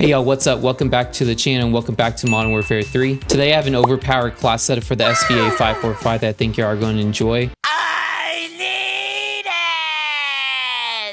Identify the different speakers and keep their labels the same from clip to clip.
Speaker 1: Hey y'all, what's up? Welcome back to the channel and welcome back to Modern Warfare 3. Today I have an overpowered class setup for the SVA 545 that I think you are going to enjoy.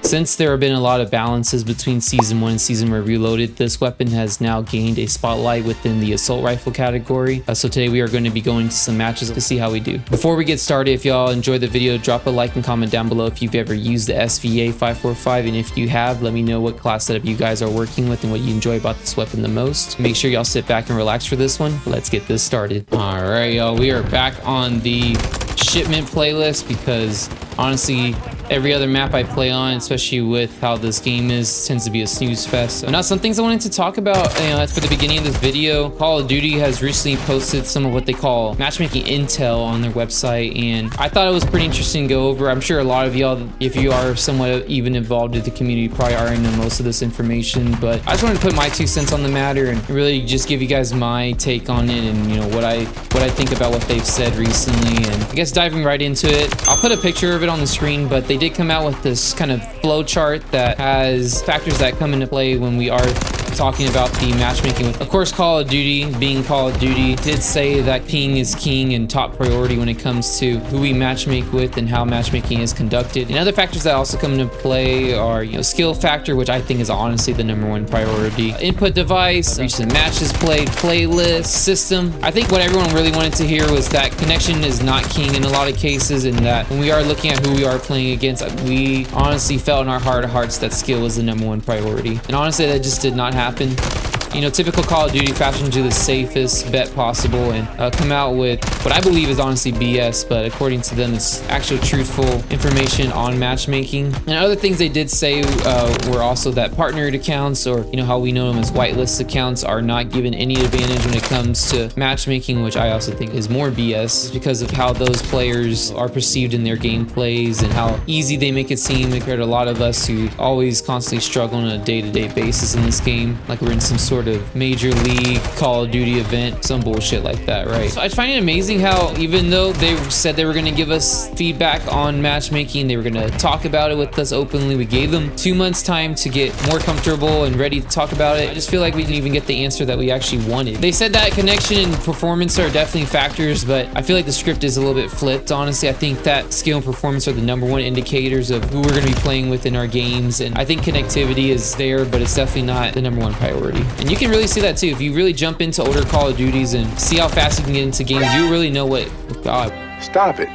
Speaker 1: Since there have been a lot of balances between Season 1 and Season where Reloaded, this weapon has now gained a spotlight within the assault rifle category. So today we are going to be going to some matches to see how we do. Before we get started, if y'all enjoyed the video, drop a like and comment down below if you've ever used the SVA 545, and if you have, let me know what class setup you guys are working with and what you enjoy about this weapon the most. Make sure y'all sit back and relax for this one. Let's get this started. All right, y'all, we are back on the shipment playlist because honestly, every other map I play on, especially with how this game is, tends to be a snooze fest. So now some things I wanted to talk about, for the beginning of this video, Call of Duty has recently posted some of what they call matchmaking intel on their website, and I thought it was pretty interesting to go over. I'm sure a lot of y'all, if you are somewhat even involved in the community, probably already know most of this information, but I just wanted to put my 2 cents on the matter and really just give you guys my take on it and what I think about what they've said recently. And I guess diving right into it, I'll put a picture of it on the screen, but they did come out with this kind of flow chart that has factors that come into play when we are talking about the matchmaking. Of course, Call of Duty, being Call of Duty, did say that ping is king and top priority when it comes to who we matchmake with and how matchmaking is conducted. And other factors that also come into play are, skill factor, which I think is honestly the #1 priority. Input device, recent matches played, playlist, system. I think what everyone really wanted to hear was that connection is not king in a lot of cases, and that when we are looking at who we are playing against, we honestly felt in our heart of hearts that skill was the #1 priority. And honestly, that just did not happen. Typical Call of Duty fashion to the safest bet possible and come out with what I believe is honestly BS, but according to them, it's actual truthful information on matchmaking. And other things they did say were also that partnered accounts, or how we know them as whitelist accounts, are not given any advantage when it comes to matchmaking, which I also think is more BS because of how those players are perceived in their gameplays and how easy they make it seem compared to a lot of us who always constantly struggle on a day-to-day basis in this game, like we're in some sort of major league Call of Duty event, some bullshit like that, right? So I find it amazing how even though they said they were going to give us feedback on matchmaking, they were going to talk about it with us openly, we gave them 2 months time to get more comfortable and ready to talk about it. I just feel like we didn't even get the answer that we actually wanted. They said that connection and performance are definitely factors, but I feel like the script is a little bit flipped, honestly. I think that skill and performance are the #1 indicators of who we're going to be playing with in our games, and I think connectivity is there, but it's definitely not the #1 priority. And you can really see that too. If you really jump into older Call of Duties and see how fast you can get into games, you really know what, God.
Speaker 2: Stop it.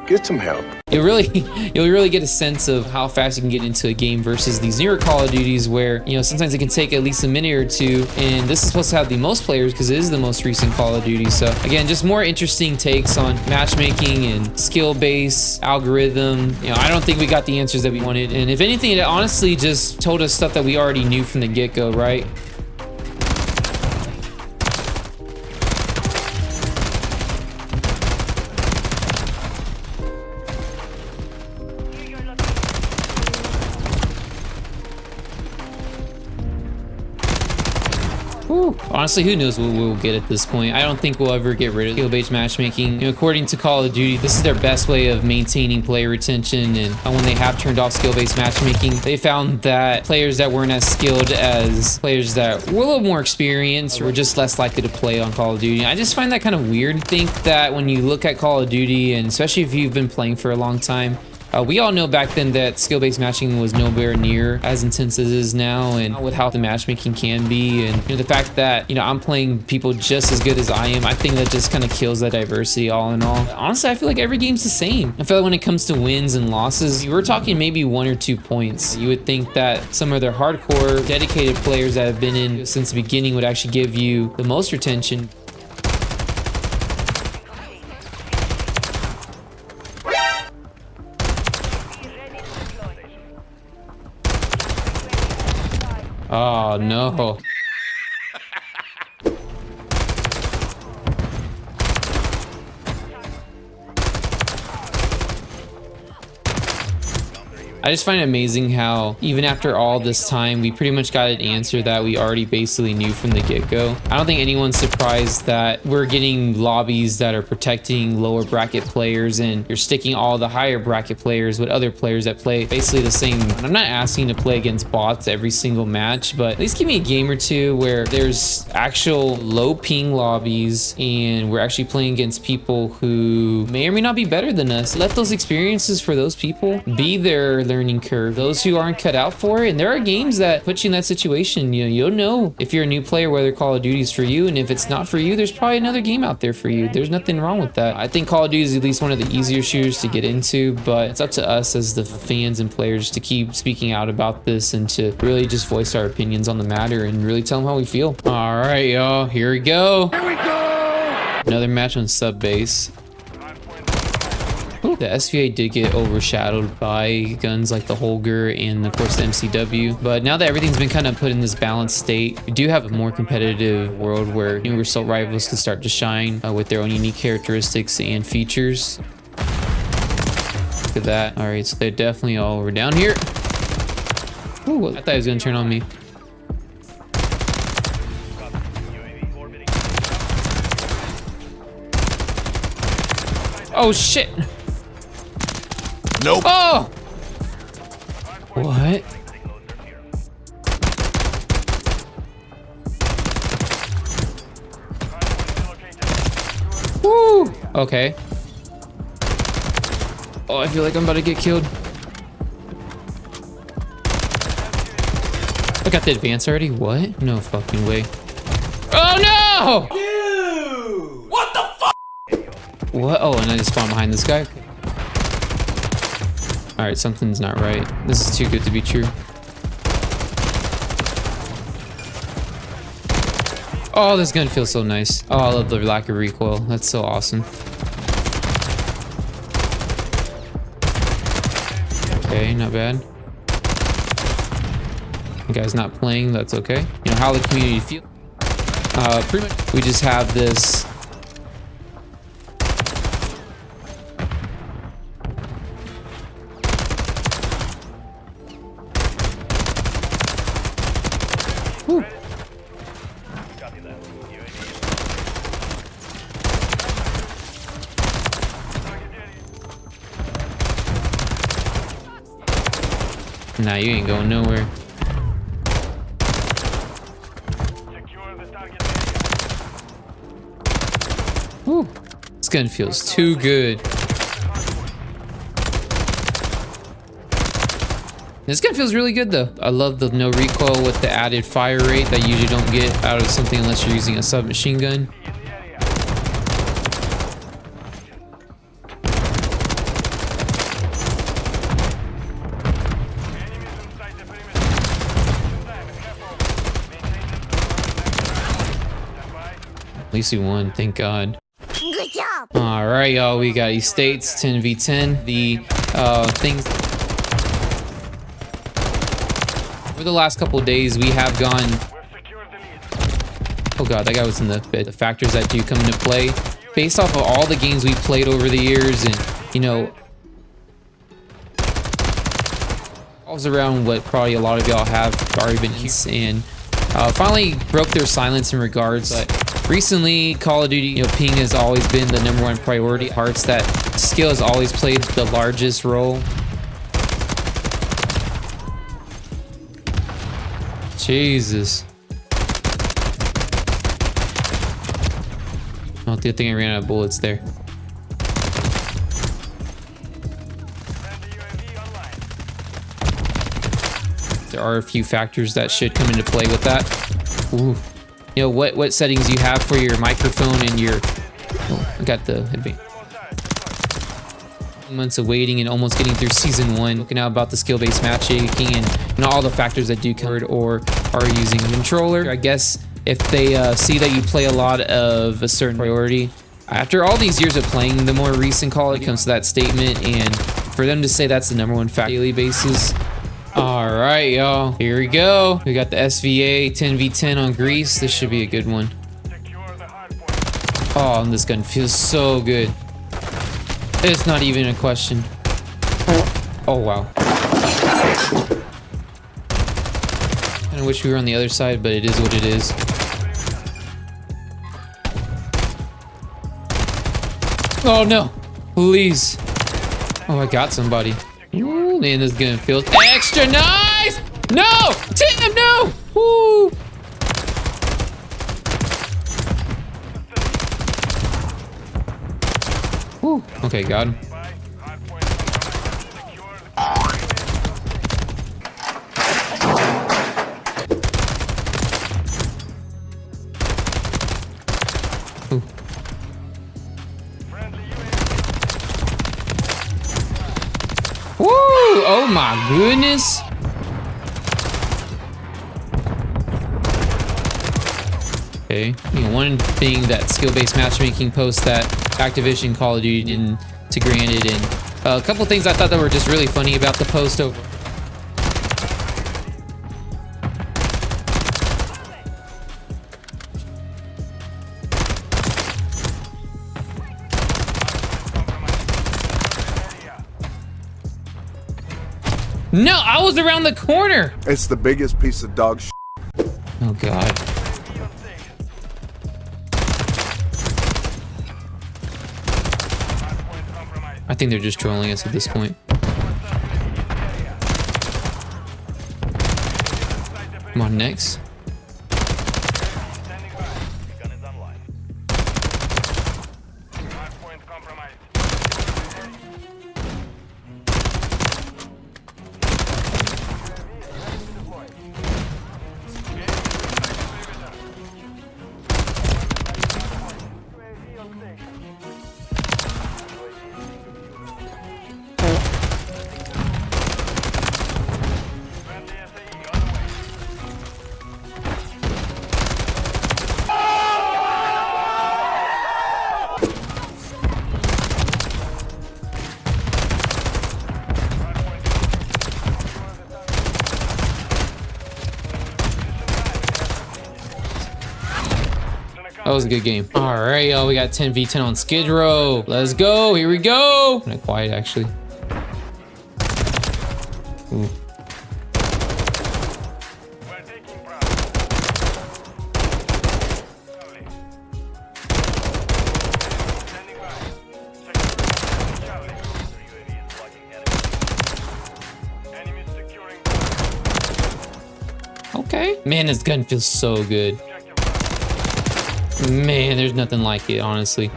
Speaker 2: Get some help.
Speaker 1: You'll really get a sense of how fast you can get into a game versus these newer Call of Duties where, sometimes it can take at least a minute or two, and this is supposed to have the most players because it is the most recent Call of Duty. So again, just more interesting takes on matchmaking and skill base, algorithm. I don't think we got the answers that we wanted, and if anything, it honestly just told us stuff that we already knew from the get-go, right? Whew. Honestly, who knows what we'll get at this point. I don't think we'll ever get rid of skill-based matchmaking. According to Call of Duty, this is their best way of maintaining player retention, and when they have turned off skill-based matchmaking, they found that players that weren't as skilled as players that were a little more experienced were just less likely to play on Call of Duty. I just find that kind of weird. I think that when you look at Call of Duty, and especially if you've been playing for a long time, we all know back then that skill-based matching was nowhere near as intense as it is now, and with how the matchmaking can be, and the fact that I'm playing people just as good as I am, I think that just kind of kills that diversity all in all. Honestly, I feel like every game's the same. I feel like when it comes to wins and losses, we're talking maybe 1 or 2 points. You would think that some of their hardcore, dedicated players that have been in since the beginning would actually give you the most retention. Oh no. I just find it amazing how even after all this time, we pretty much got an answer that we already basically knew from the get-go. I don't think anyone's surprised that we're getting lobbies that are protecting lower bracket players, and you're sticking all the higher bracket players with other players that play basically the same. I'm not asking to play against bots every single match, but at least give me a game or two where there's actual low ping lobbies and we're actually playing against people who may or may not be better than us. Let those experiences for those people be their learning curve. Those who aren't cut out for it, and there are games that put you in that situation. You know, you'll know if you're a new player whether Call of Duty is for you, and if it's not for you, there's probably another game out there for you. There's nothing wrong with that. I think Call of Duty is at least one of the easier shooters to get into, but it's up to us as the fans and players to keep speaking out about this and to really just voice our opinions on the matter and really tell them how we feel. All right, y'all, here we go. Here we go. Another match on sub base. Ooh, the SVA did get overshadowed by guns like the Holger and of course the MCW, but now that everything's been kind of put in this balanced state, we do have a more competitive world where newer assault rifles can start to shine with their own unique characteristics and features. Look at that. All right, so they're definitely all over down here. Ooh, I thought he was gonna turn on me. Oh shit.
Speaker 3: Nope.
Speaker 1: Oh! What? Woo! Okay. Oh, I feel like I'm about to get killed. I got the advance already? What? No fucking way. Oh no!
Speaker 3: Dude! What the fuck?
Speaker 1: What? Oh, and I just spawned behind this guy. All right, something's not right. This is too good to be true. Oh, this gun feels so nice. Oh, I love the lack of recoil. That's so awesome. Okay, not bad. The guy's not playing, that's okay. You know, how the community feel. Pretty much we just have this. Whew. Nah, you ain't going nowhere. Whew. This gun feels too good. This gun feels really good though. I love the no recoil with the added fire rate that you usually don't get out of something unless you're using a submachine gun. At least we won, thank God.
Speaker 4: Good job.
Speaker 1: All right, y'all, we got East States 10v10. The things over the last couple of days we have gone. Oh God, that guy was in the pit. The factors that do come into play based off of all the games we played over the years, and you know, falls around what probably a lot of y'all have already been here, and finally broke their silence in regards. But recently, Call of Duty, you know, ping has always been the #1 priority. Parts that skill has always played the largest role. Jesus. Oh, good thing I ran out of bullets there. There are a few factors that should come into play with that. Ooh. You know, what settings you have for your microphone and your... Oh, I got the advance. Months of waiting and almost getting through season 1. Looking out about the skill-based matchmaking and you know, all the factors that do covered or are using a controller. I guess if they see that you play a lot of a certain priority, after all these years of playing the more recent Call, it comes to that statement, and for them to say that's the #1 factor daily basis. All right, y'all, here we go. We got the SVA 10v10 on Greece. This should be a good one. Oh, and this gun feels so good. It's not even a question. Oh, wow. I wish we were on the other side, but it is what it is. Oh no, please. Oh, I got somebody. Ooh, man, this gun feels extra nice. No, Tim, no. Woo. Woo. Okay, got him. Ooh. Woo! Oh my goodness! Okay, one thing that skill-based matchmaking post that Activision Call of Duty didn't to granted, and a couple things I thought that were just really funny about the post over. No, I was around the corner.
Speaker 2: It's the biggest piece of dog shit.
Speaker 1: Oh God. I think they're just trolling us at this point. Come on, next. That was a good game. All right, y'all, we got 10v10 on Skid Row. Let's go, here we go. Kind of quiet, actually. Ooh. Okay. Man, this gun feels so good. Man, there's nothing like it, honestly.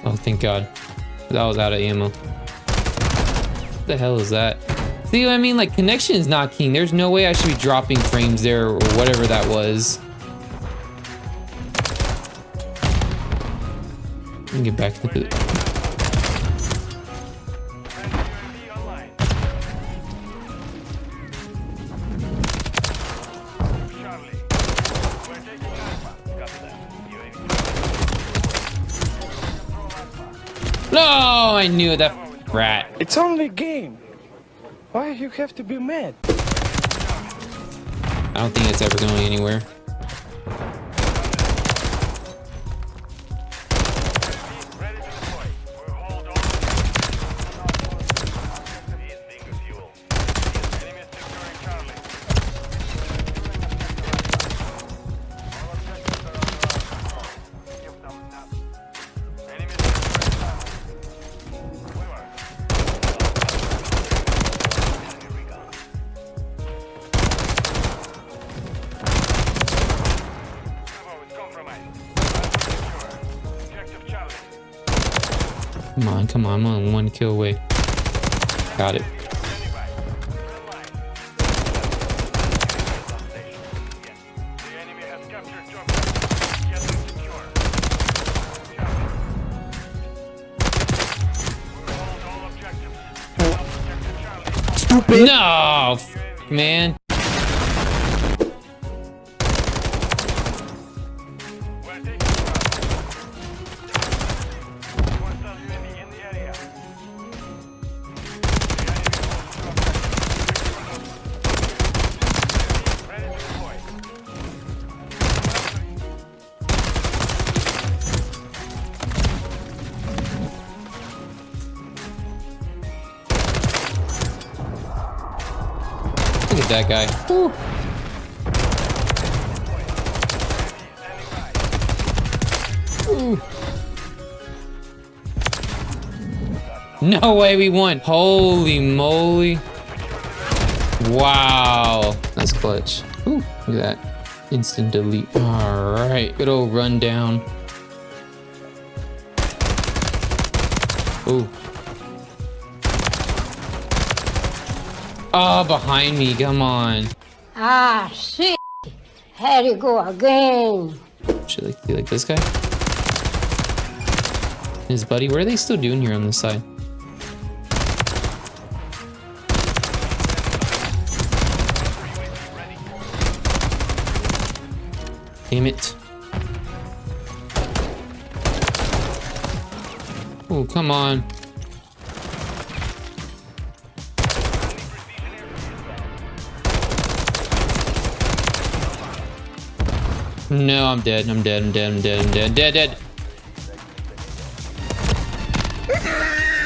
Speaker 1: Oh, thank God. That was out of ammo. What the hell is that? See what I mean? Like, connection is not king. There's no way I should be dropping frames there or whatever that was. Let me get back to the... No, I knew that rat.
Speaker 4: It's only a game. Why you have to be mad?
Speaker 1: I don't think it's ever going anywhere. Come on, I'm on 1 kill away. Got it. Stupid! No, man. that guy. Woo. Ooh. No way we won. Holy moly. Wow. That's clutch. Ooh, look at that. Instant delete. All right. Good old rundown. Ooh. Oh, behind me. Come on.
Speaker 5: Ah, shit. Had to go again.
Speaker 1: Should be like this guy? His buddy. What are they still doing here on this side? Damn it. Oh, come on. No, I'm dead. I'm dead. I'm dead. I'm dead. I'm dead. Dead.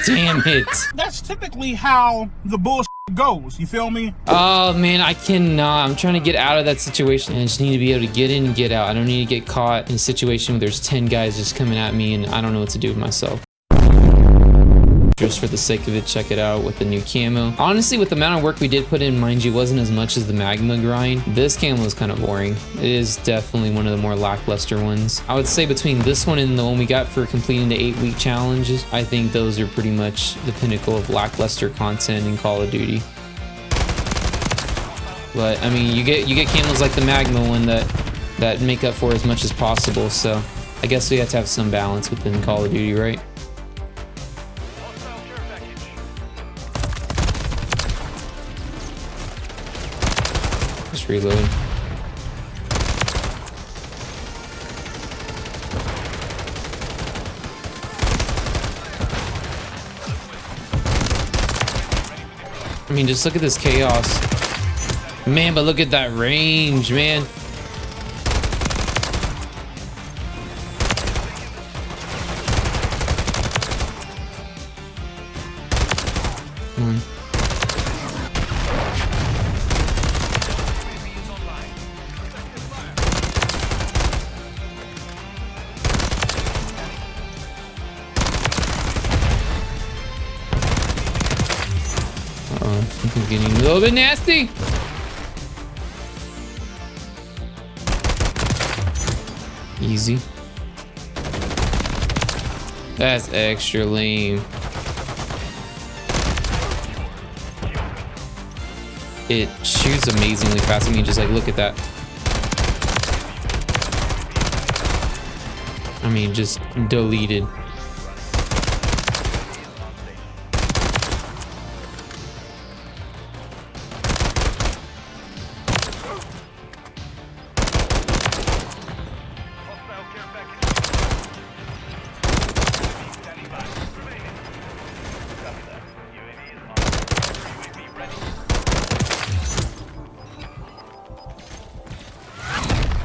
Speaker 1: Damn it.
Speaker 6: That's typically how the bullshit goes. You feel me?
Speaker 1: Oh man, I cannot. I'm trying to get out of that situation. I just need to be able to get in and get out. I don't need to get caught in a situation where there's 10 guys just coming at me and I don't know what to do with myself. Just for the sake of it, check it out with the new camo. Honestly, with the amount of work we did put in, mind you, wasn't as much as the magma grind. This camo is kind of boring. It is definitely one of the more lackluster ones. I would say between this one and the one we got for completing the 8-week challenges, I think those are pretty much the pinnacle of lackluster content in Call of Duty. But I mean, you get camos like the magma one that make up for as much as possible. So I guess we have to have some balance within Call of Duty, right? Just reloading. I mean, just look at this chaos. Man, but look at that range, man. Come on. Something's getting a little bit nasty. Easy. That's extra lame. It shoots amazingly fast. I mean, just like look at that. I mean, just deleted.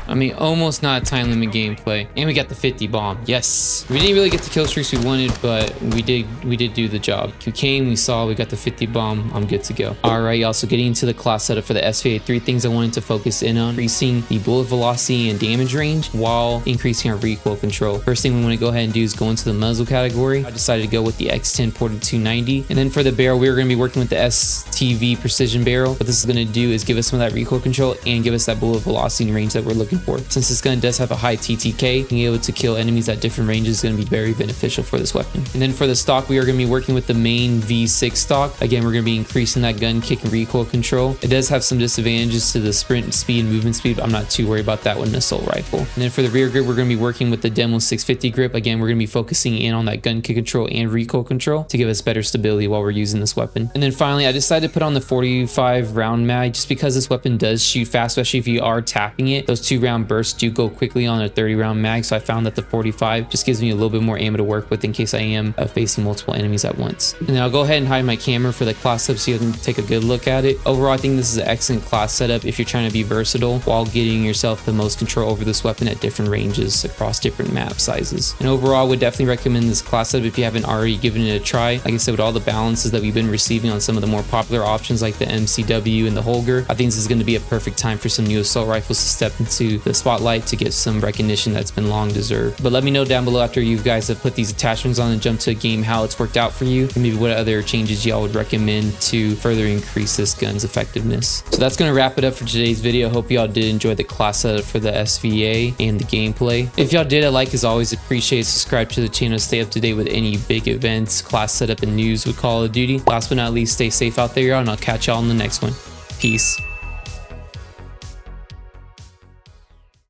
Speaker 1: I mean, almost not a time limit gameplay. And we got the 50 bomb. Yes. We didn't really get the kill streaks we wanted, but we did do the job. We came, we saw, we got the 50 bomb. I'm good to go. All right, y'all. So getting into the class setup for the SVA, 3 things I wanted to focus in on: increasing the bullet velocity and damage range while increasing our recoil control. First thing we want to go ahead and do is go into the muzzle category. I decided to go with the X10 ported 290. And then for the barrel, we're going to be working with the STV precision barrel. What this is going to do is give us some of that recoil control and give us that bullet velocity and range that we're looking for. Since this gun does have a high TTK, being able to kill enemies at different ranges is going to be very beneficial for this weapon. And then for the stock, we are going to be working with the main V6 stock. Again, we're going to be increasing that gun kick and recoil control. It does have some disadvantages to the sprint speed and movement speed, but I'm not too worried about that with an assault rifle. And then for the rear grip, we're going to be working with the Demo 650 grip. Again, we're going to be focusing in on that gun kick control and recoil control to give us better stability while we're using this weapon. And then finally, I decided to put on the 45 round mag just because this weapon does shoot fast, especially if you are tapping it. Those 2 rounds round bursts do go quickly on a 30 round mag, so I found that the 45 just gives me a little bit more ammo to work with in case I am facing multiple enemies at once. And then I'll go ahead and hide my camera for the class setup so you can take a good look at it. Overall, I think this is an excellent class setup if you're trying to be versatile while getting yourself the most control over this weapon at different ranges across different map sizes. And overall, I would definitely recommend this class setup if you haven't already given it a try. Like I said, with all the balances that we've been receiving on some of the more popular options like the MCW and the Holger, I think this is going to be a perfect time for some new assault rifles to step into the spotlight to get some recognition that's been long deserved. But let me know down below after you guys have put these attachments on and jump to a game how it's worked out for you, and maybe what other changes y'all would recommend to further increase this gun's effectiveness. So that's going to wrap it up for today's video. Hope y'all did enjoy the class setup for the SVA and the gameplay. If y'all did, I like as always appreciate, subscribe to the channel to stay up to date with any big events, class setup, and news with Call of Duty. Last but not least, stay safe out there, y'all, and I'll catch y'all in the next one. Peace.